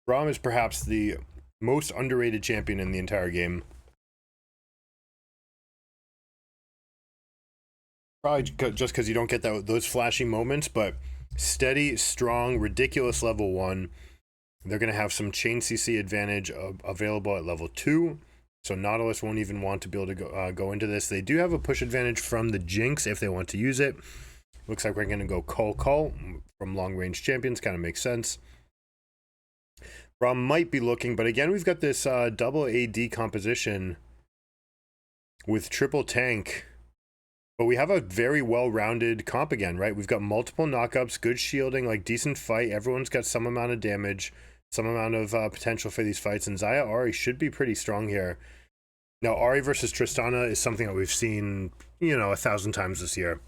Braum is perhaps the most underrated champion in the entire game. Probably just because you don't get those flashy moments, but steady, strong, ridiculous level 1. They're going to have some chain CC advantage available at level 2. So Nautilus won't even want to be able to go into this. They do have a push advantage from the Jinx if they want to use it. Looks like we're going to go Call from long-range champions. Kind of makes sense. Braum might be looking, but again, we've got this double AD composition with triple tank. But we have a very well-rounded comp again, right? We've got multiple knockups, good shielding, like decent fight. Everyone's got some amount of damage, some amount of potential for these fights. And Xayah Ahri should be pretty strong here. Now, Ahri versus Tristana is something that we've seen, 1,000 times this year.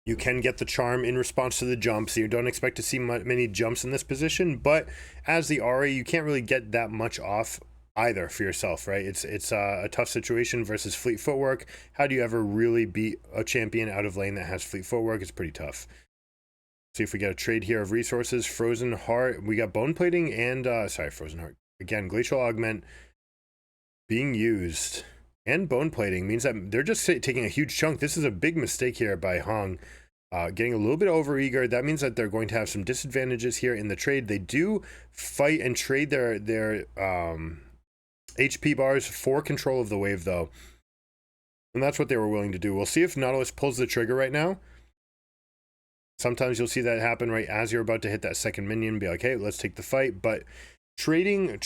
You can get the charm in response to the jump, so you don't expect to see many jumps in this position. But as the Ahri, you can't really get that much off either for yourself, right? It's a tough situation versus fleet footwork. How do you ever really beat a champion out of lane that has fleet footwork? It's pretty tough. See if we get a trade here of resources. Frozen Heart. We got bone plating and Frozen Heart. Again, Glacial Augment being used. And bone plating means that they're just taking a huge chunk. This is a big mistake here by Hong. Getting a little bit over-eager. That means that they're going to have some disadvantages here in the trade. They do fight and trade their HP bars for control of the wave, though. And that's what they were willing to do. We'll see if Nautilus pulls the trigger right now. Sometimes you'll see that happen right as you're about to hit that second minion. Be like, hey, let's take the fight. But trading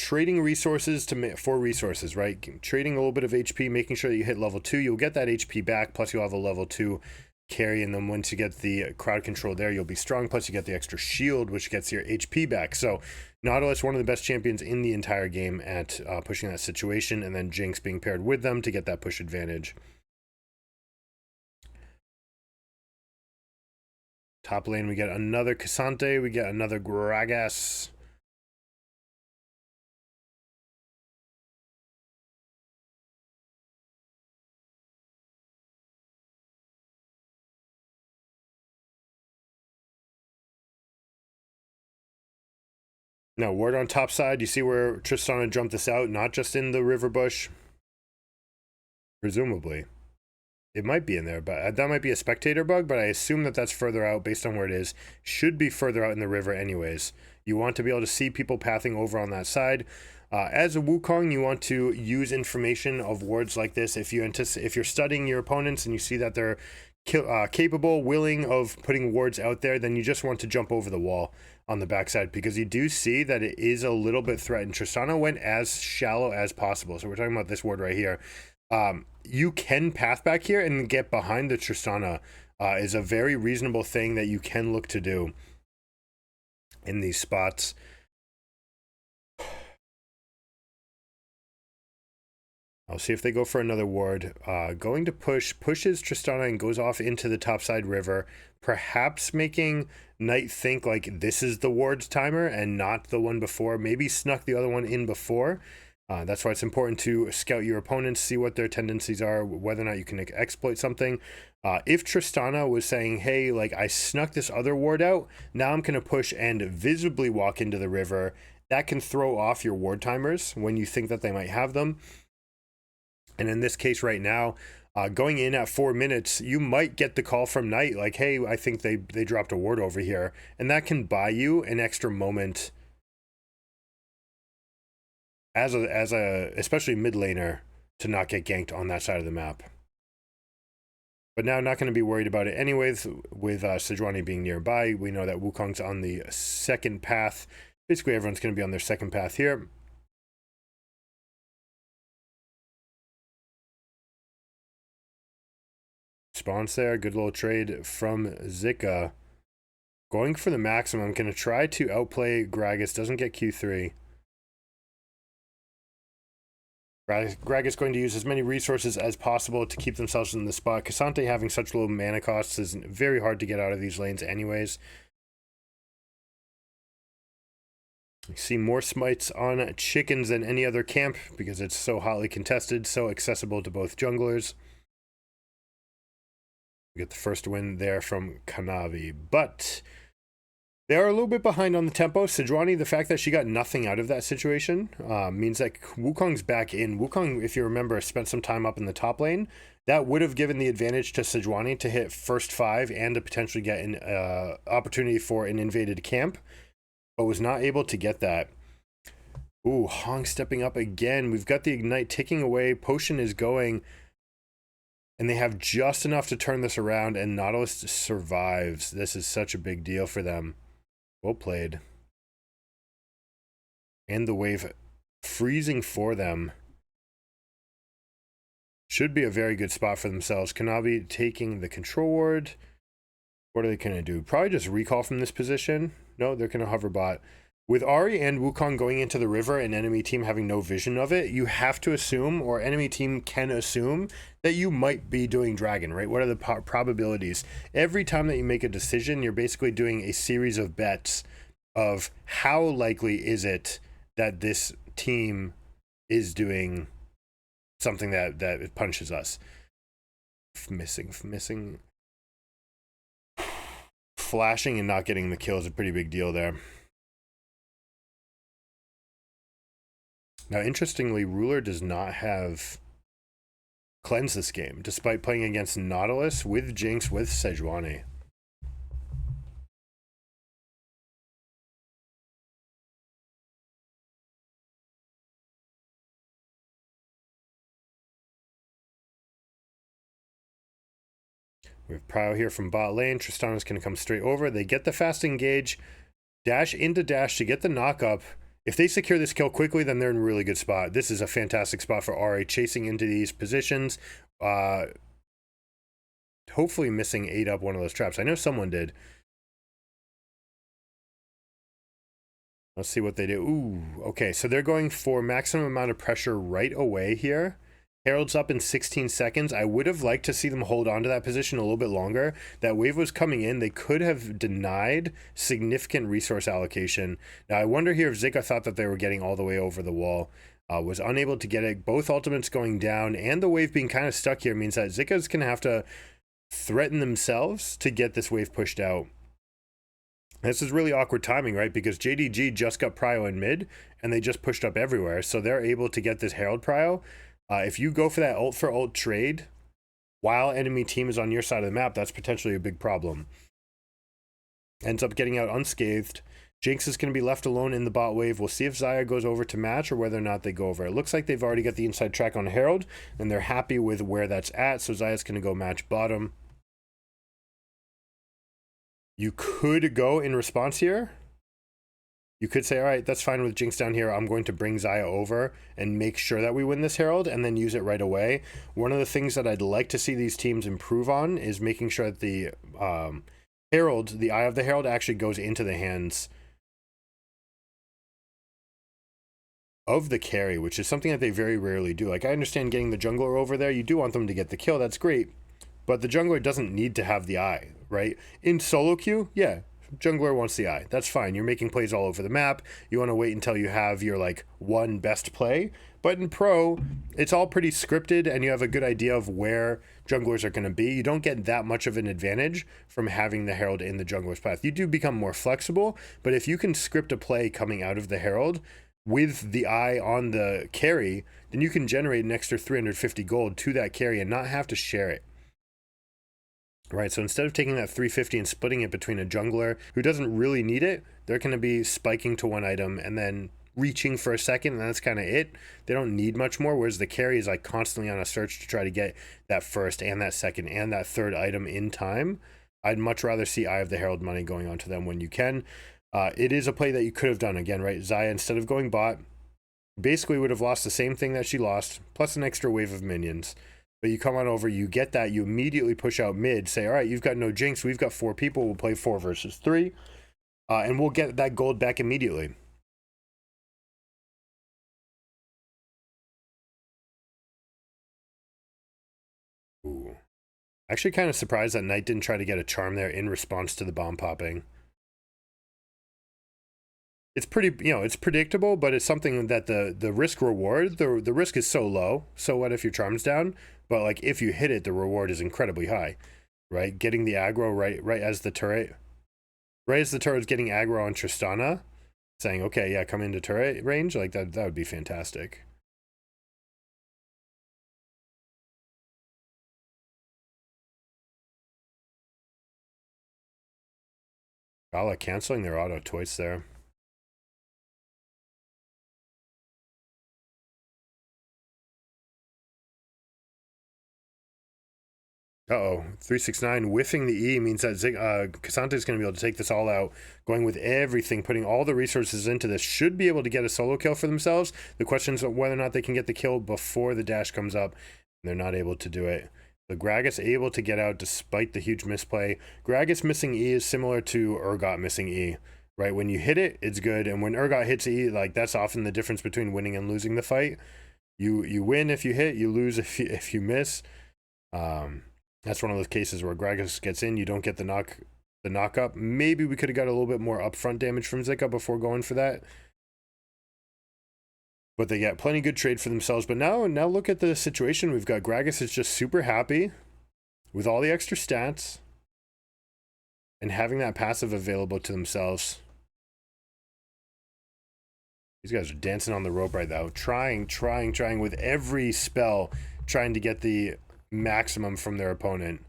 resources for resources, right? Trading a little bit of HP, making sure that you hit level 2. You'll get that HP back, plus you'll have a level 2 carry. And then once you get the crowd control there, you'll be strong. Plus you get the extra shield, which gets your HP back. So Nautilus, one of the best champions in the entire game at pushing that situation, and then Jinx being paired with them to get that push advantage. Top lane, we get another Cassante, we get another Gragas. Now, word on top side, you see where Tristana jumped this out, not just in the river bush. Presumably. It might be in there, but that might be a spectator bug, but I assume that that's further out based on where it is. Should be further out in the river anyways. You want to be able to see people pathing over on that side. As a Wukong, you want to use information of wards like this. If you're studying your opponents and you see that they're capable, willing of putting wards out there, then you just want to jump over the wall on the backside, because you do see that it is a little bit threatened. Tristana went as shallow as possible. So we're talking about this ward right here. You can path back here and get behind the Tristana is a very reasonable thing that you can look to do in these spots. I'll see if they go for another ward. Going to pushes Tristana and goes off into the topside river, perhaps making Knight think like this is the ward's timer and not the one before. Maybe snuck the other one in before. That's why it's important to scout your opponents, see what their tendencies are, whether or not you can exploit something. If Tristana was saying, hey, like I snuck this other ward out, now I'm going to push and visibly walk into the river, that can throw off your ward timers when you think that they might have them. And in this case right now, going in at 4 minutes, you might get the call from Knight, like, hey, I think they dropped a ward over here. And that can buy you an extra moment as a especially mid laner to not get ganked on that side of the map. But now not going to be worried about it anyways with Sejuani being nearby. We know that Wukong's on the second path. Basically everyone's going to be on their second path here. Response there, good little trade from Zika. Going for the maximum, going to try to outplay Gragas, doesn't get Q3. Gragas going to use as many resources as possible to keep themselves in the spot. Cassante having such low mana costs is very hard to get out of these lanes anyways. You see more smites on chickens than any other camp because it's so hotly contested, so accessible to both junglers. We get the first win there from Kanavi, but They are a little bit behind on the tempo. Sejuani, the fact that she got nothing out of that situation means that Wukong's back in. Wukong, if you remember, spent some time up in the top lane. That would have given the advantage to Sejuani to hit first 5 and to potentially get an opportunity for an invaded camp, but was not able to get that. Ooh, Hong stepping up again. We've got the Ignite ticking away. Potion is going. And they have just enough to turn this around, and Nautilus survives. This is such a big deal for them. Well played. And the wave freezing for them. Should be a very good spot for themselves. Kanavi taking the control ward. What are they going to do? Probably just recall from this position. No, they're going to hover bot. With Ahri and Wukong going into the river and enemy team having no vision of it, you have to assume, or enemy team can assume, that you might be doing dragon, right? What are the probabilities? Every time that you make a decision, you're basically doing a series of bets of how likely is it that this team is doing something that punches us. Missing. Flashing and not getting the kill is a pretty big deal there. Now, interestingly, Ruler does not have Cleanse this game, despite playing against Nautilus with Jinx with Sejuani. We have Prio here from bot lane. Tristana's going to come straight over. They get the fast engage, dash into dash to get the knock up. If they secure this kill quickly, then they're in a really good spot. This is a fantastic spot for Ahri, chasing into these positions. Hopefully missing 8 up one of those traps. I know someone did. Let's see what they do. Ooh, okay, so they're going for maximum amount of pressure right away here. Herald's up in 16 seconds. I would have liked to see them hold on to that position a little bit longer. That wave was coming in. They could have denied significant resource allocation. Now, I wonder here if Zika thought that they were getting all the way over the wall. Was unable to get it. Both ultimates going down, and the wave being kind of stuck here means that Zika's going to have to threaten themselves to get this wave pushed out. This is really awkward timing, right? Because JDG just got Prio in mid, and they just pushed up everywhere. So they're able to get this Herald Prio. If you go for that ult for ult trade while enemy team is on your side of the map, that's potentially a big problem. Ends up getting out unscathed. Jinx is going to be left alone in the bot wave. We'll see if Xayah goes over to match or whether or not they go over. It looks like they've already got the inside track on Herald, and they're happy with where that's at. So Xayah's going to go match bottom. You could go in response here. You could say, all right, that's fine with Jinx down here. I'm going to bring Xayah over and make sure that we win this Herald and then use it right away. One of the things that I'd like to see these teams improve on is making sure that the Herald, the Eye of the Herald, actually goes into the hands of the carry, which is something that they very rarely do. Like, I understand getting the jungler over there. You do want them to get the kill. That's great. But the jungler doesn't need to have the eye, right? In solo queue, yeah, jungler wants the eye. That's fine. You're making plays all over the map. You want to wait until you have your, like, one best play. But in pro, it's all pretty scripted, and you have a good idea of where junglers are going to be. You don't get that much of an advantage from having the Herald in the jungler's path. You do become more flexible, but if you can script a play coming out of the Herald with the eye on the carry, then you can generate an extra 350 gold to that carry and not have to share it. Right, so instead of taking that 350 and splitting it between a jungler who doesn't really need it, they're going to be spiking to one item and then reaching for a second, and that's kind of it. They don't need much more, whereas the carry is like constantly on a search to try to get that first and that second and that third item in time. I'd much rather see Eye of the Herald money going on to them when you can. It is a play that you could have done again, right? Xayah, instead of going bot, basically would have lost the same thing that she lost, plus an extra wave of minions. But you come on over, you get that, you immediately push out mid, say, all right, you've got no Jinx, we've got 4 people, we'll play 4 versus 3, and we'll get that gold back immediately. Ooh. Actually kind of surprised that Knight didn't try to get a charm there in response to the bomb popping. It's pretty, you know, it's predictable, but it's something that the risk reward, the risk is so low. So what if your charm's down? But like if you hit it, the reward is incredibly high, right? Getting the aggro right as the turret. Right as the turret's getting aggro on Tristana, saying, okay, yeah, come into turret range, like that would be fantastic. Gala canceling their auto twice there. Uh-oh, 369 whiffing the E means that K'Sante is going to be able to take this all out, going with everything, putting all the resources into this, should be able to get a solo kill for themselves. The question is whether or not they can get the kill before the dash comes up. They're not able to do it. So Gragas able to get out despite the huge misplay. Gragas missing E is similar to Urgot missing E, right? When you hit it, it's good, and when Urgot hits E, like that's often the difference between winning and losing the fight. You win if you hit, you lose if you miss. That's one of those cases where Gragas gets in, you don't get the knock up. Maybe we could have got a little bit more upfront damage from Zika before going for that. But they get plenty good trade for themselves. But now look at the situation. We've got Gragas is just super happy with all the extra stats and having that passive available to themselves. These guys are dancing on the rope right now, trying with every spell, trying to get the maximum from their opponent.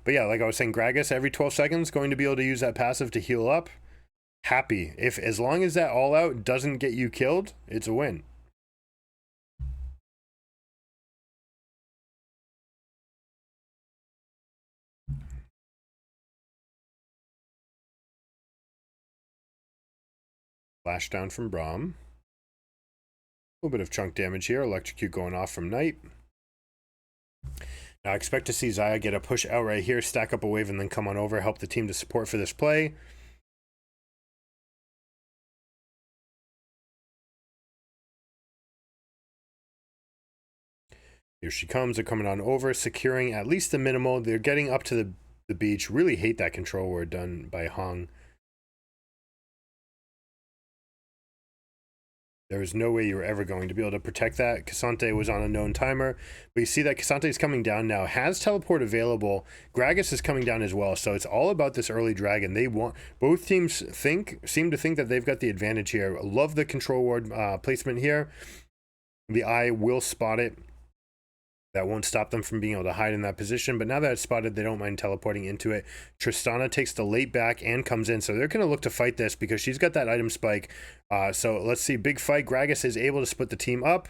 But yeah, like I was saying, Gragas every 12 seconds going to be able to use that passive to heal up. Happy. As long as that all out doesn't get you killed, it's a win. Flash down from Braum. A little bit of chunk damage here. Electrocute going off from Knight. Now I expect to see Xayah get a push out right here, stack up a wave, and then come on over, help the team to support for this play. Here she comes. They're coming on over, securing at least the minimal. They're getting up to the beach. Really hate that control word done by Hong. There was no way you were ever going to be able to protect that. K'Sante was on a known timer. But you see that K'Sante is coming down now. Has teleport available. Gragas is coming down as well. So it's all about this early dragon. They want, both teams seem to think that they've got the advantage here. Love the control ward placement here. The eye will spot it. That won't stop them from being able to hide in that position. But now that it's spotted, they don't mind teleporting into it. Tristana takes the late back and comes in. So they're going to look to fight this because she's got that item spike. So let's see. Big fight. Gragas is able to split the team up.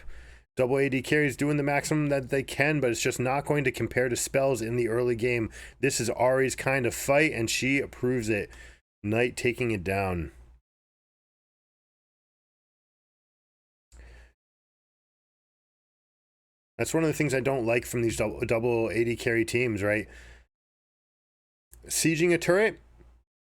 Double AD carries doing the maximum that they can, but it's just not going to compare to spells in the early game. This is Ahri's kind of fight, and she approves it. Knight taking it down. That's one of the things I don't like from these double AD carry teams, right? Sieging a turret,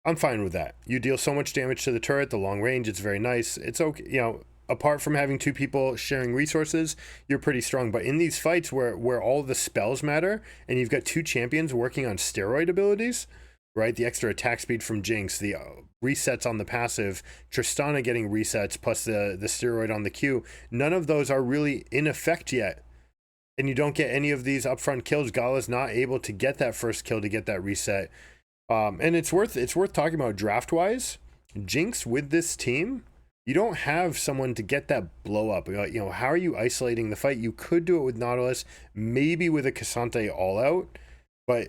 I'm fine with that. You deal so much damage to the turret, the long range, it's very nice. It's okay, you know, apart from having two people sharing resources, you're pretty strong. But in these fights where all the spells matter, and you've got two champions working on steroid abilities, right? The extra attack speed from Jinx, the resets on the passive, Tristana getting resets, plus the steroid on the Q, none of those are really in effect yet. And you don't get any of these upfront kills. Gala's not able to get that first kill to get that reset. And it's worth talking about draft wise. Jinx with this team, you don't have someone to get that blow up. You know, how are you isolating the fight? You could do it with Nautilus, maybe with a K'Sante all out, but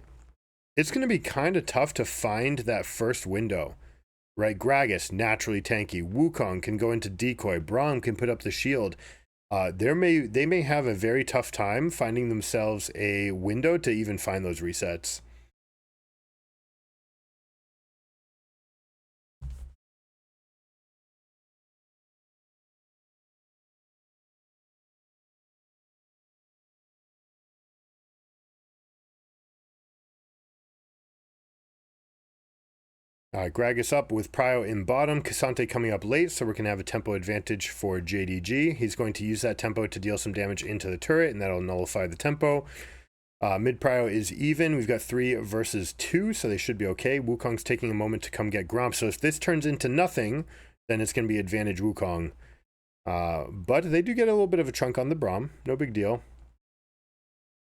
it's going to be kind of tough to find that first window, right? Gragas naturally tanky. Wukong can go into decoy. Braum can put up the shield. They may have a very tough time finding themselves a window to even find those resets. Gragas up with Prio in bottom, K'Sante coming up late, so we're going to have a tempo advantage for JDG. He's going to use that tempo to deal some damage into the turret, and that'll nullify the tempo. Mid Prio is even. We've got 3 versus 2, so they should be okay. Wukong's taking a moment to come get Gromp, so if this turns into nothing, then it's going to be advantage Wukong. But they do get a little bit of a chunk on the Braum. No big deal.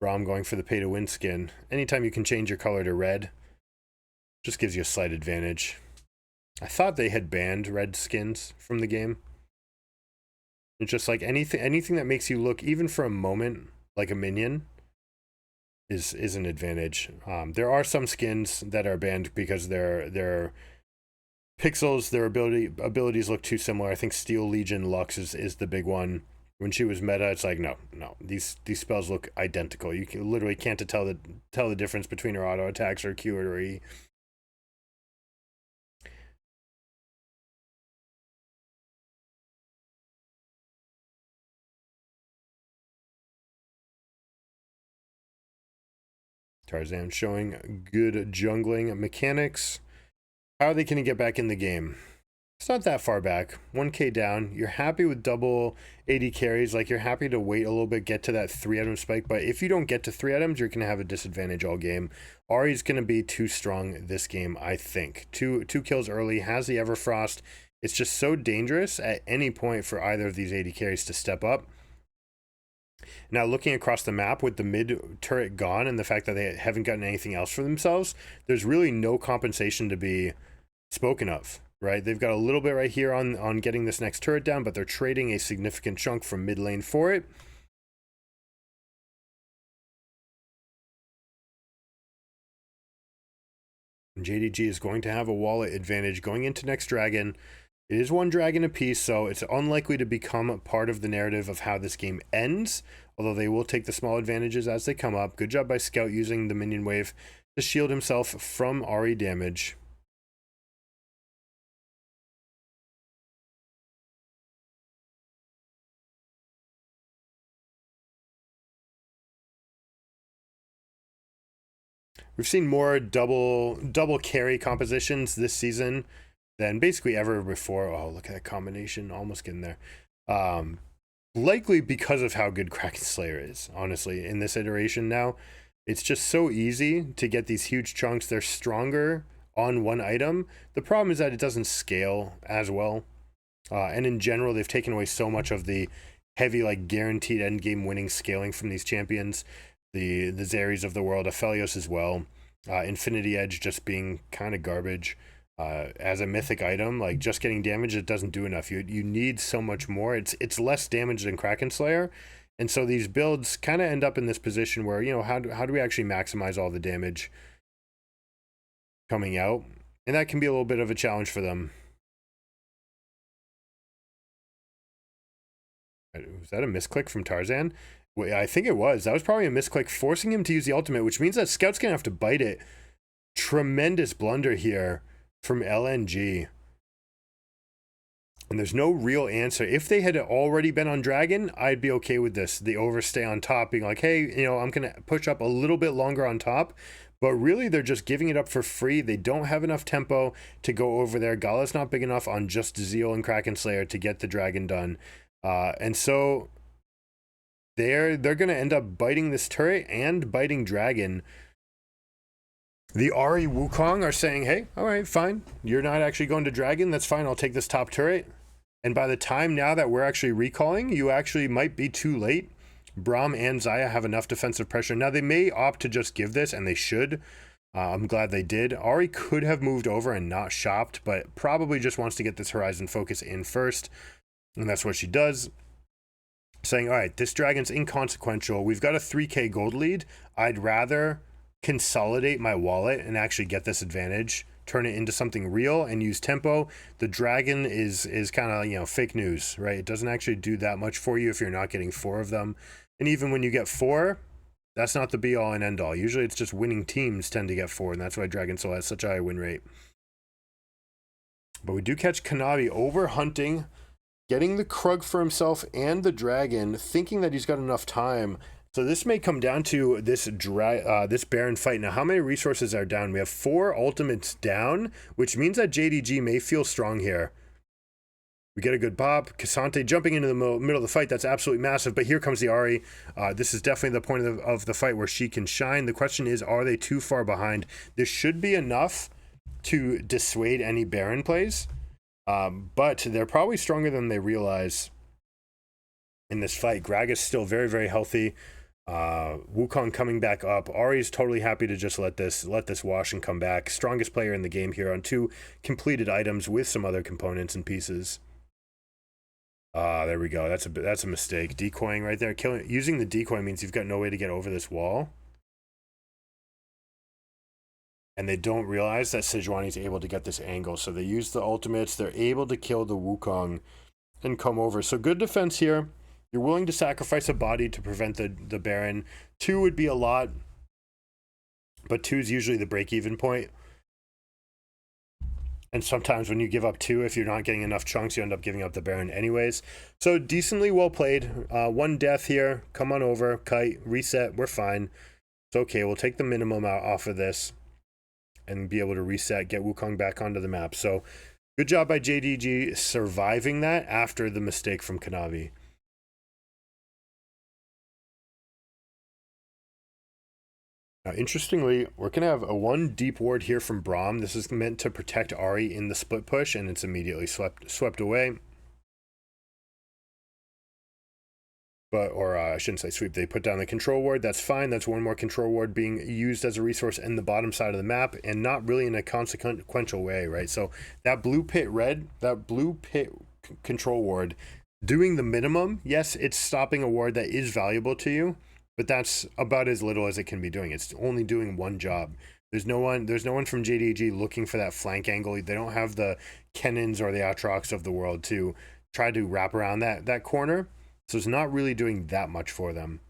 Braum going for the pay to win skin. Anytime you can change your color to red, just gives you a slight advantage. I thought they had banned red skins from the game. It's just like anything that makes you look, even for a moment, like a minion is an advantage. There are some skins that are banned because their pixels, their abilities look too similar. I think Steel Legion Lux is the big one. When she was meta, it's like no, these spells look identical. You literally can't tell the difference between her auto attacks or Q or E. Tarzan showing good jungling mechanics. How are they going to get back in the game? It's not that far back. 1k down. You're happy with double AD carries. Like, you're happy to wait a little bit, get to that 3-item spike. But if you don't get to 3 items, you're going to have a disadvantage all game. Ahri's going to be too strong this game, I think. Two kills early. Has the Everfrost. It's just so dangerous at any point for either of these AD carries to step up. Now, looking across the map with the mid turret gone and the fact that they haven't gotten anything else for themselves, there's really no compensation to be spoken of, right? They've got a little bit right here on getting this next turret down, but they're trading a significant chunk from mid lane for it. JDG is going to have a wallet advantage going into next dragon. It is one dragon apiece, so it's unlikely to become part of the narrative of how this game ends, although they will take the small advantages as they come up. Good job by Scout using the minion wave to shield himself from Ahri damage. We've seen more double carry compositions this season than basically ever before. Oh, look at that combination, almost getting there. Likely because of how good Kraken Slayer is, honestly, in this iteration now. It's just so easy to get these huge chunks. They're stronger on one item. The problem is that it doesn't scale as well. And in general, they've taken away so much of the heavy, like, guaranteed endgame winning scaling from these champions. The Zeres of the world, Aphelios as well. Infinity Edge just being kind of garbage. As a mythic item, like, just getting damage, it doesn't do enough. You need so much more. It's less damage than Kraken Slayer. And so these builds kind of end up in this position where, you know, how do we actually maximize all the damage coming out? And that can be a little bit of a challenge for them. Was that a misclick from Tarzan? I think it was. That was probably a misclick, forcing him to use the ultimate, which means that Scout's going to have to bite it. Tremendous blunder here from LNG. And there's no real answer. If they had already been on Dragon, I'd be okay with this. The overstay on top, being like, hey, you know, I'm going to push up a little bit longer on top. But really, they're just giving it up for free. They don't have enough tempo to go over there. Gala's not big enough on just Zeal and Kraken Slayer to get the Dragon done. And so they're going to end up biting this turret and biting Dragon. The Ahri Wukong are saying, hey, all right, fine. You're not actually going to Dragon. That's fine. I'll take this top turret. And by the time now that we're actually recalling, you actually might be too late. Braum and Xayah have enough defensive pressure. Now, they may opt to just give this, and they should. I'm glad they did. Ahri could have moved over and not shopped, but probably just wants to get this Horizon focus in first. And that's what she does. Saying, all right, this dragon's inconsequential. We've got a 3k gold lead. I'd rather consolidate my wallet and actually get this advantage, turn it into something real and use tempo. The dragon is kind of, you know, fake news, right? It doesn't actually do that much for you if you're not getting 4 of them. And even when you get 4, that's not the be all and end all. Usually it's just winning teams tend to get 4, and that's why Dragon Soul has such a high win rate. But we do catch Kanavi over hunting, getting the Krug for himself and the dragon, thinking that he's got enough time. So this may come down to this Baron fight. Now, how many resources are down? We have 4 ultimates down, which means that JDG may feel strong here. We get a good pop. Cassante jumping into the middle of the fight. That's absolutely massive. But here comes the Ahri. This is definitely the point of the fight where she can shine. The question is, are they too far behind? This should be enough to dissuade any Baron plays. But they're probably stronger than they realize in this fight. Gragas still very, very healthy. Wukong coming back up. Ari's totally happy to just let this wash and come back. Strongest player in the game here on 2 completed items with some other components and pieces. There we go. That's a mistake. Decoying right there. Using the decoy means you've got no way to get over this wall. And they don't realize that Sejuani's able to get this angle. So they use the ultimates. They're able to kill the Wukong and come over. So good defense here. You're willing to sacrifice a body to prevent the Baron. 2 would be a lot, but 2 is usually the break-even point. And sometimes when you give up 2, if you're not getting enough chunks, you end up giving up the Baron anyways. So decently well played. 1 death here. Come on over. Kite. Reset. We're fine. It's okay. We'll take the minimum out off of this and be able to reset, get Wukong back onto the map. So good job by JDG surviving that after the mistake from Kanavi. Now, interestingly, we're going to have a 1 deep ward here from Braum. This is meant to protect Ari in the split push, and it's immediately swept away. Or I shouldn't say sweep. They put down the control ward. That's fine. That's 1 more control ward being used as a resource in the bottom side of the map, and not really in a consequential way, right? So that blue pit control ward doing the minimum, yes, it's stopping a ward that is valuable to you, but that's about as little as it can be doing. It's only doing 1 job. There's no one from JDG looking for that flank angle. They don't have the Kennons or the Aatrox of the world to try to wrap around that corner. So it's not really doing that much for them.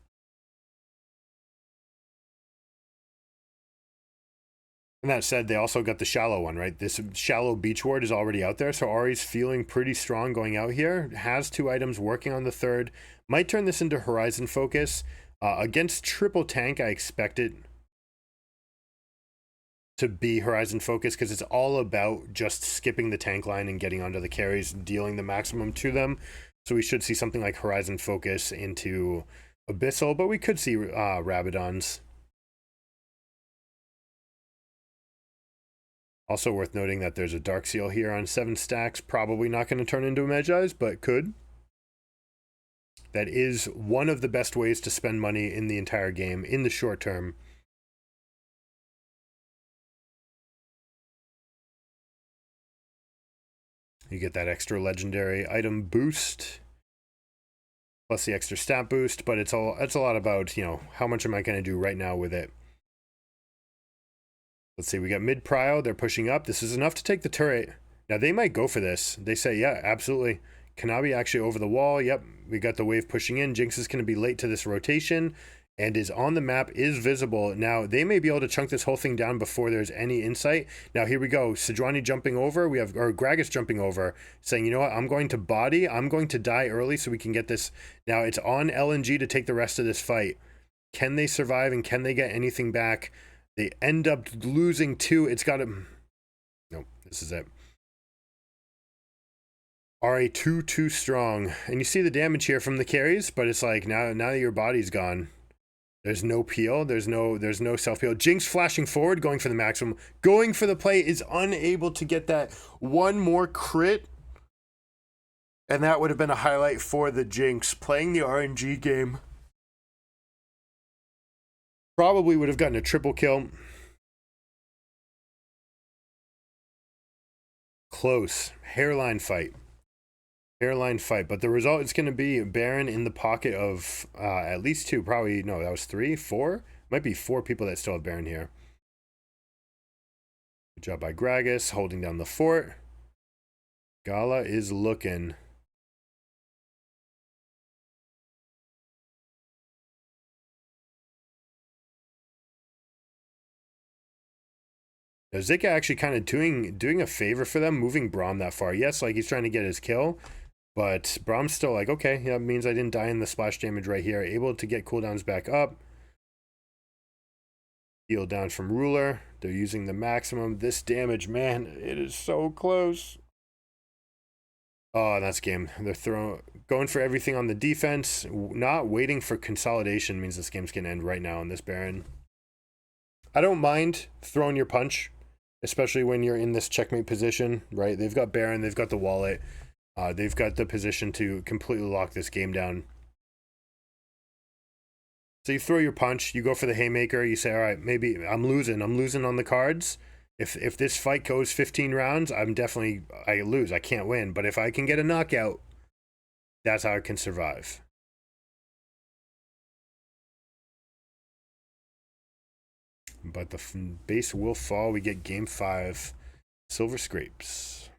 And that said, they also got the shallow one, right? This shallow beach ward is already out there. So Ari's feeling pretty strong going out here. Has 2 items working on the 3rd. Might turn this into Horizon Focus. Against triple tank, I expect it to be Horizon Focus because it's all about just skipping the tank line and getting onto the carries, dealing the maximum to them. So we should see something like Horizon Focus into Abyssal, but we could see Rabadons. Also worth noting that there's a Dark Seal here on 7 stacks. Probably not going to turn into a Magi's, but could. That is one of the best ways to spend money in the entire game in the short term. You get that extra legendary item boost, plus the extra stat boost, but it's a lot about, you know, how much am I going to do right now with it. Let's see, we got mid prio, they're pushing up. This is enough to take the turret. Now they might go for this. They say, yeah, absolutely. Kanabi actually over the wall. Yep, we got the wave pushing in. Jinx is going to be late to this rotation and is on the map, is visible. Now, they may be able to chunk this whole thing down before there's any insight. Now, here we go. Sejuani jumping over. We have, or Gragas jumping over, saying, you know what, I'm going to body. I'm going to die early so we can get this. Now, it's on LNG to take the rest of this fight. Can they survive and can they get anything back? They end up losing 2. It's got to... Nope, this is it. Are too strong, and you see the damage here from the carries, but it's like now that your body's gone, there's no peel, there's no self peel. Jinx flashing forward, going for the maximum, going for the play, is unable to get that 1 more crit, and that would have been a highlight for the Jinx. Playing the RNG game, probably would have gotten a triple kill. Close hairline fight. But the result is going to be Baron in the pocket of at least 2, probably, no, that was 3, 4, might be 4 people that still have Baron here. Good job by Gragas, holding down the fort. Gala is looking. Now, Zika actually kind of doing a favor for them, moving Braum that far. Yes, like he's trying to get his kill, but Braum's still like, okay, yeah, it means I didn't die in the splash damage right here. Able to get cooldowns back up. Heal down from Ruler. They're using the maximum. This damage, man, it is so close. Oh, that's game. They're going for everything on the defense. Not waiting for consolidation means this game's going to end right now on this Baron. I don't mind throwing your punch, especially when you're in this checkmate position, right? They've got Baron, they've got the wallet. They've got the position to completely lock this game down. So you throw your punch, you go for the haymaker, you say, all right, maybe I'm losing on the cards. If this fight goes 15 rounds, I lose. I can't win. But if I can get a knockout, that's how I can survive. But the base will fall. We get game 5, Silver Scrapes.